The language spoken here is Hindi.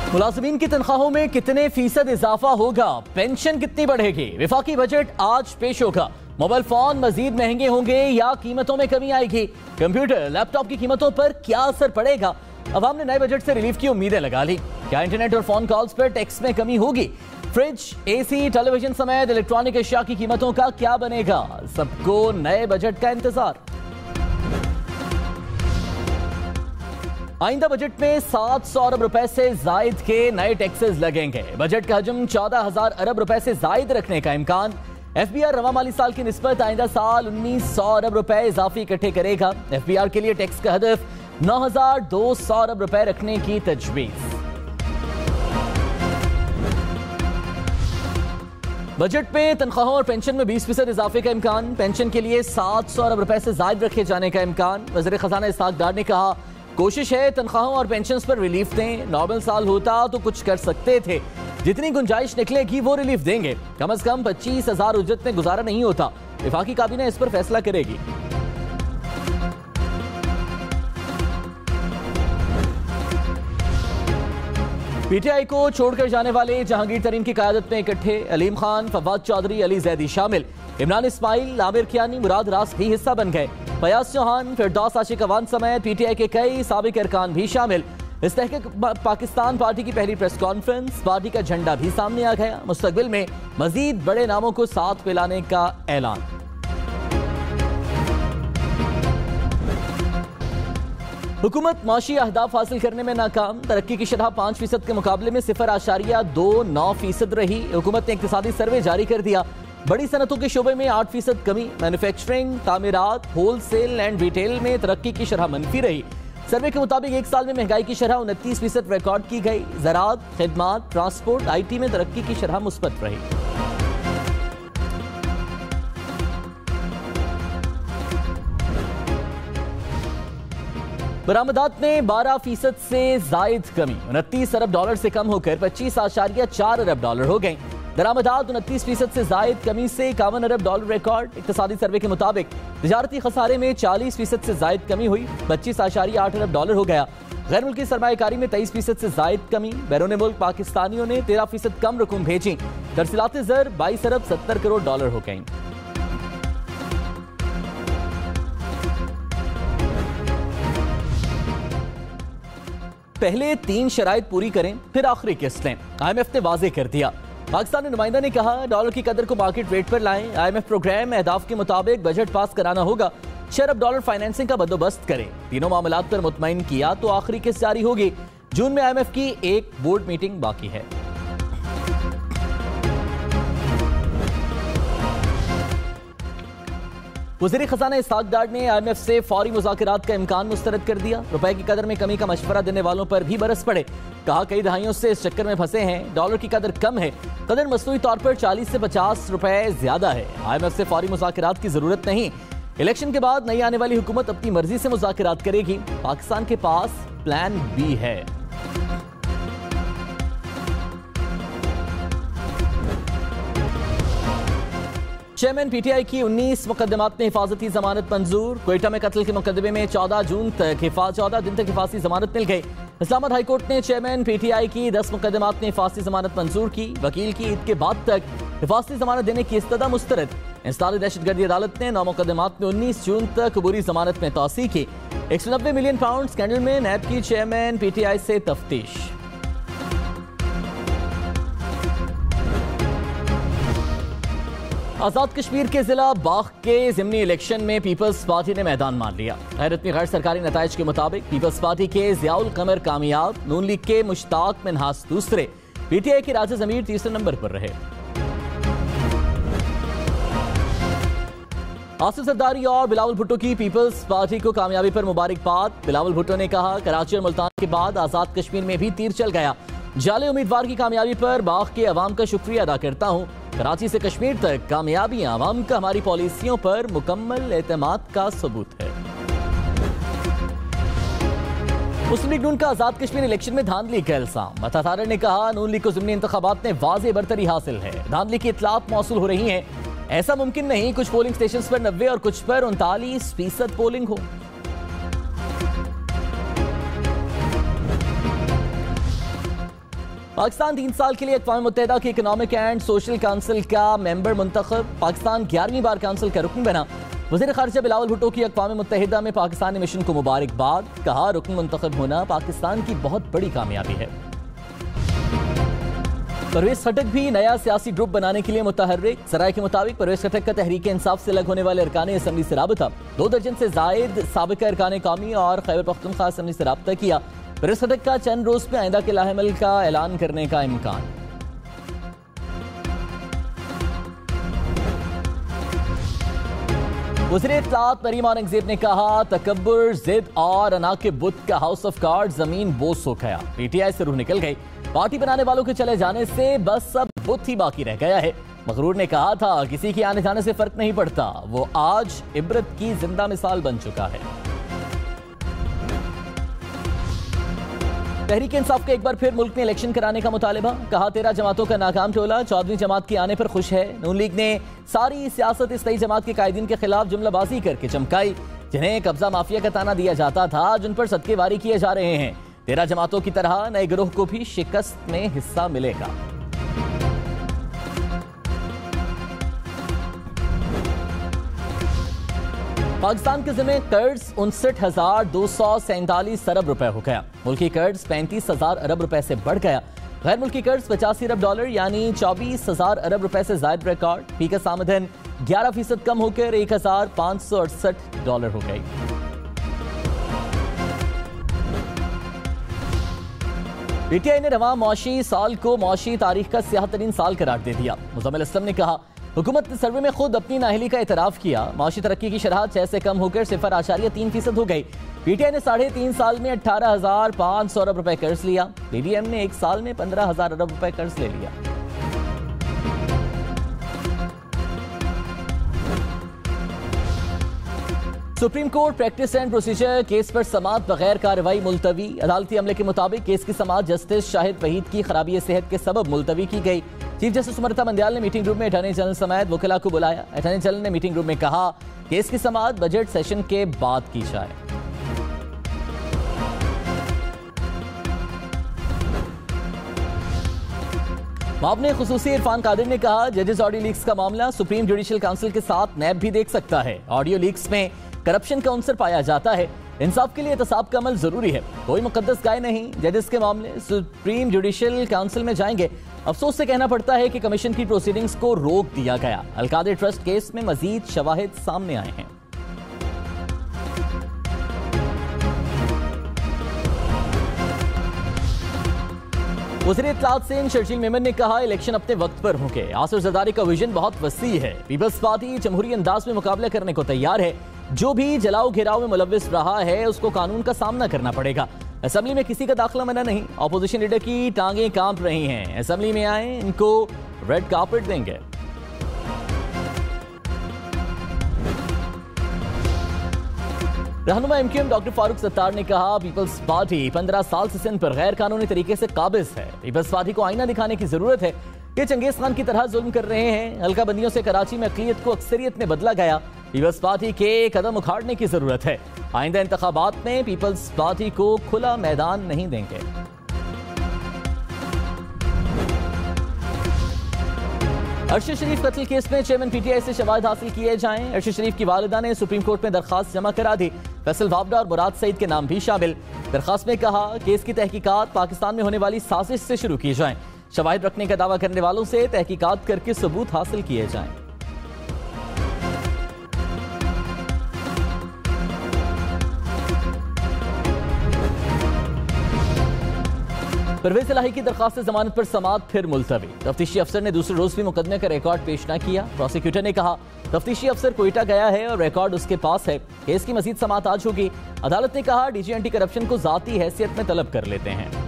मुलाजिमीन की तनख्वाहों में कितने फीसद इजाफा होगा, पेंशन कितनी बढ़ेगी, विफाकी बजट आज पेश होगा। मोबाइल फोन मजीद महंगे होंगे या कीमतों में कमी आएगी, कंप्यूटर लैपटॉप की कीमतों पर क्या असर पड़ेगा। अवाम ने नए बजट से रिलीफ की उम्मीदें लगा ली। क्या इंटरनेट और फोन कॉल्स पर टैक्स में कमी होगी, फ्रिज, एसी, टेलीविजन समेत इलेक्ट्रॉनिक अशिया की कीमतों का क्या बनेगा। सबको नए बजट का इंतजार। आइंदा बजट में 700 अरब रुपए से जायद के नए टैक्सेस लगेंगे। बजट का हजम 14,000 अरब रुपए से जायद रखने का इम्कान। एफबीआर रवा माली साल की निस्बत आइंदा साल 1900 अरब रुपए इजाफी इकट्ठे करेगा। एफबीआर के लिए टैक्स का हदफ 9,200 अरब रुपए रखने की तजवीज। बजट में तनख्वाहों और पेंशन में 20% इजाफे का इम्कान। पेंशन के लिए 700 अरब रुपए से जायद रखे जाने का इम्कान। वज़ीर खजाना इसहाक डार ने कहा, कोशिश है तनख्वाहों और पेंशन पर रिलीफ दें। नॉर्मल साल होता तो कुछ कर सकते थे, जितनी गुंजाइश निकलेगी वो रिलीफ देंगे। कम से कम 25,000 उजरत में गुजारा नहीं होता। वफाकी काबीना इस पर फैसला करेगी। पीटीआई को छोड़कर जाने वाले जहांगीर तरीन की क़यादत में इकट्ठे अलीम खान, फवाद चौधरी, अली जैदी शामिल। इमरान इस्माइल, आमिर कियानी, मुराद रास भी हिस्सा बन गए। फयाज चौहान, फिरदौस आशिक अवान समेत पीटीआई के कई साबिक अरकान भी शामिल। इस तहकीक पाकिस्तान पार्टी की पहली प्रेस कॉन्फ्रेंस, पार्टी का झंडा भी सामने आ गया। मुस्तकबिल में मजीद बड़े नामों को साथ मिलाने का ऐलान। हुकूमत माशी अहदाफ हासिल करने में नाकाम। तरक्की की शरह 5% के मुकाबले में 0.29% रही। हुकूमत ने इक्तिसादी सर्वे जारी कर दिया। बड़ी सनतों के शोबे में 8% कमी। मैन्युफैक्चरिंग, तामीरात, होलसेल एंड रिटेल में तरक्की की शरह मनफी रही। सर्वे के मुताबिक एक साल में महंगाई की शरह 29% रिकॉर्ड की गई। ज़राअत, खिदमात, ट्रांसपोर्ट, IT में तरक्की की शरह मुस्बत रही। बरामदात में 12% से जायद कमी, 29 अरब डॉलर से कम होकर 25.4 अरब डॉलर हो गई। दरामदात 29% से जायद कमी से 51 अरब डॉलर रिकॉर्ड। इक्तिसादी सर्वे के मुताबिक तिजारती खसारे में 40% से जायद कमी हुई, 25.8 अरब डॉलर हो गया। गैर मुल्की सरमायाकारी में 23% से जायद कमी। बैरून मुल्क पाकिस्तानियों ने 13% कम रकूम भेजी। तरसीलात ज़र 22 अरब 70 करोड़ डॉलर हो गई। पहले 3 शराइत पूरी करें, फिर आखिरी किस्त लें। IMF ने वाजे कर दिया। पाकिस्तानी नुमाइंदा ने कहा, डॉलर की कदर को मार्केट रेट पर लाएं। IMF प्रोग्राम अहदाफ के मुताबिक बजट पास कराना होगा। 6 अरब डॉलर फाइनेंसिंग का बंदोबस्त करें। तीनों मामलात पर मुतमईन किया तो आखिरी किस्त जारी होगी। जून में IMF की एक बोर्ड मीटिंग बाकी है। वज़ीर खजाना इसहाक डार ने IMF से फौरी मुज़ाकरात का इम्कान मुस्तरद कर दिया। रुपए की कदर में कमी का मशवरा देने वालों पर भी बरस पड़े। कहा, कई दहाइयों से इस चक्कर में फंसे हैं। डॉलर की कदर कम है, कदर मसनूई तौर पर 40 से 50 रुपए ज्यादा है। IMF से फौरी मुज़ाकरात की जरूरत नहीं। इलेक्शन के बाद नई आने वाली हुकूमत अपनी मर्जी से मुज़ाकरात करेगी। पाकिस्तान के पास प्लान B है। चेयरमैन PTI की 19 मुकदमात में हिफाजती जमानत मंजूर। क्वेटा में कत्ल के मुकदमे में 14 दिन तक हिफाजती जमानत मिल गई। इस्लामाबाद हाईकोर्ट ने चेयरमैन PTI की 10 मुकदमात में हिफाजती जमानत मंजूर की। वकील की ईद के बाद तक हिफाजती जमानत देने की इस्तदा मुस्तरद। इंसदादी दहशतगर्दी अदालत ने 9 मुकदमात में 19 जून तक अबूरी जमानत में तौसी की। 190 मिलियन पाउंड स्कैंडल में नैब की चेयरमैन PTI से तफ्तीश। आजाद कश्मीर के जिला बाघ के ज़िमनी इलेक्शन में पीपल्स पार्टी ने मैदान मान लिया। हैरतमी गैर सरकारी नताइज के मुताबिक पीपल्स पार्टी के ज़ियाउल कमर कामयाब, नून लीग के मुश्ताक मिन्हास दूसरे, PTI के राजा ज़मीर तीसरे नंबर पर रहे। आसिफ जरदारी और बिलावल भुट्टो की पीपल्स पार्टी को कामयाबी पर मुबारकबाद। बिलावल भुट्टो ने कहा, कराची और मुल्तान के बाद आजाद कश्मीर में भी तीर चल गया। जाले उम्मीदवार की कामयाबी पर बाघ के अवाम का शुक्रिया अदा करता हूँ। कराची से कश्मीर तक कामयाबियां अवाम का हमारी पॉलिसियों पर मुकम्मल एतमाद का सबूत है। मुस्लिम लीग नून का आजाद कश्मीर इलेक्शन में धांधली का इल्जाम। मतातार ने कहा, नून लीग को ज़िमनी इंतखाबात में वाज़ेह बरतरी हासिल है। धांधली की इत्तलात मौसूल हो रही हैं। ऐसा मुमकिन नहीं कुछ पोलिंग स्टेशन पर 90 और कुछ पर 39% पोलिंग हो। पाकिस्तान 3 साल के लिए अक़वाम मुत्तहिदा की इकनॉमिक एंड सोशल काउंसिल का मेंबर मुंतखब। पाकिस्तान 11वीं बार काउंसिल का रुकन बना। वज़ीर ख़ारिजा बिलावल भुट्टो की अक़वाम मुत्तहिदा में पाकिस्तानी मिशन को मुबारकबाद। कहा, रुकन मुंतखब होना पाकिस्तान की बहुत बड़ी कामयाबी है। परवेज खटक भी नया सियासी ग्रुप बनाने के लिए मुतहर्रिक। ज़राए के मुताबिक परवेज खटक का तहरीक इंसाफ से अलग होने वाले अरकान असम्बली से राबता। 2 दर्जन से जायद साबिक़ा अरकान कौमी और खैबर पख्तूनख्वा असम्बली से राबता किया। परवेज खटक का चंद रोज में आइंदा के लाहेमल का ऐलान करने का इम्कान। वज़ीर इत्तलात मरीम औरंगज़ेब ने कहा, तकब्बुर, जिद और अना के बुत का हाउस ऑफ कार्ड जमीन बोझ हो गया। पीटीआई से रूह निकल गई। पार्टी बनाने वालों के चले जाने से बस अब बुत ही बाकी रह गया है। मगरूर ने कहा था, किसी के आने जाने से फर्क नहीं पड़ता। वो आज इबरत की जिंदा मिसाल बन चुका है। तहरीक इंसाफ का एक बार फिर मुल्क में इलेक्शन कराने का मुतालिबा। कहा, 13 जमातों का नाकाम टोला 14वीं जमात के आने पर खुश है। नून लीग ने सारी सियासत इस नई जमात के कायदीन के खिलाफ जुमलाबाजी करके चमकाई। जिन्हें कब्जा माफिया का ताना दिया जाता था, जिन पर सदकेवारी किए जा रहे हैं। 13 जमातों की तरह नए गिरोह को भी शिकस्त में हिस्सा मिलेगा। पाकिस्तान के ज़िम्मे कर्ज 59,247 अरब रुपए हो गया। मुल्की कर्ज 35,000 अरब रुपए से बढ़ गया। गैर मुल्की कर्ज 85 अरब डॉलर यानी 24,000 अरब रुपए से जायद रिकॉर्ड। फीकस आमदन 11% कम होकर 1,568 डॉलर हो गई। पीटीआई ने रवां मौशी साल को मौशी तारीख का स्याह तरीन साल करार दे दिया। मुज़म्मिल असलम ने कहा, हुकूमत ने सर्वे में खुद अपनी नाअहली का एतराफ़ किया। माशी तरक्की की शरह 6 से कम होकर 0.3% हो गई। पीटीआई ने 3.5 साल में 18,500 अरब रुपए कर्ज लिया। पीडीएम ने 1 साल में 15,000 अरब रुपए कर्ज ले लिया। Supreme court practice and procedure case पर समाअत बगैर कार्रवाई मुलतवी। अदालती अमले के मुताबिक केस की समाअत जस्टिस शाहिद वहीद की खराबी सेहत के सबब मुलतवी की गई। चीफ जस्टिस उमरता मंडियाल ने मीटिंग रूम में अटॉर्नी जनरल समेत वकीला को बुलाया। अटॉर्नी जनरल ने मीटिंग रूम में कहा, केस की समाअत बजट सेशन के बाद की जाए। मामले खुसूसी इरफान कादिर ने कहा, जजेस ऑडियो लीक्स का मामला सुप्रीम जुडिशियल काउंसिल के साथ नैब भी देख सकता है। ऑडियो लीक्स में करप्शन का अंसर पाया जाता है। इंसाफ के लिए एहतसाब का अमल जरूरी है। कोई मुकद्दस गाय नहीं। जजेस के मामले सुप्रीम जुडिशियल काउंसिल में जाएंगे। अफसोस से कहना पड़ता है कि कमीशन की प्रोसीडिंग्स को रोक दिया गया। अलकादिर ट्रस्ट केस में मजीद शवाहिद सामने आए हैं। वज़ीर इत्तलात सिंह शर्जील मेमन ने कहा, इलेक्शन अपने वक्त पर होंगे। आसिफ जरदारी का विजन बहुत वसी है। पीपल्स पार्टी जमहूरी अंदाज में मुकाबला करने को तैयार है। जो भी जलाओ घेराव में मुलव्विस रहा है उसको कानून का सामना करना पड़ेगा। असेंबली में किसी का दाखिला मना नहीं। अपोजिशन लीडर की टांगें कांप रही हैं। असेंबली में आए, इनको रेड कार्पेट देंगे। रहनुमा एमक्यूएम डॉक्टर फारूक सत्तार ने कहा, पीपल्स पार्टी 15 साल से सिंध पर गैर कानूनी तरीके से काबिज है। पीपल्स पार्टी को आईना दिखाने की जरूरत है। ये चंगेज खान की तरह जुल्म कर रहे हैं। हल्का बंदियों से कराची में अक़लियत को अक्सरियत में बदला गया। पीपल्स पार्टी के कदम उखाड़ने की जरूरत है। आइंदा इंतखाबात में पीपल्स पार्टी को खुला मैदान नहीं देंगे। अरशद शरीफ कत्ल केस में चेयरमैन पीटीआई से शवाहिद हासिल किए जाएं। अरशद शरीफ की वालिदा ने सुप्रीम कोर्ट में दरखास्त जमा करा दी। फैसल वाबडा और मुराद सईद के नाम भी शामिल। दरखास्त में कहा, केस की तहकीकात पाकिस्तान में होने वाली साजिश से शुरू की जाएं। शवाहिद रखने का दावा करने वालों से तहकीकात करके सबूत हासिल किए जाएं। परवेज इलाही की दरखास्त जमानत पर समाअत फिर मुलतवी। तफ्तीशी अफसर ने दूसरे रोज भी मुकदमे का रिकॉर्ड पेश न किया। प्रोसिक्यूटर ने कहा, तफ्तीशी अफसर कोयटा गया है और रिकॉर्ड उसके पास है। केस की मजीद समाअत आज होगी। अदालत ने कहा, डीजी एंटी करप्शन को जाती हैसियत में तलब कर लेते हैं।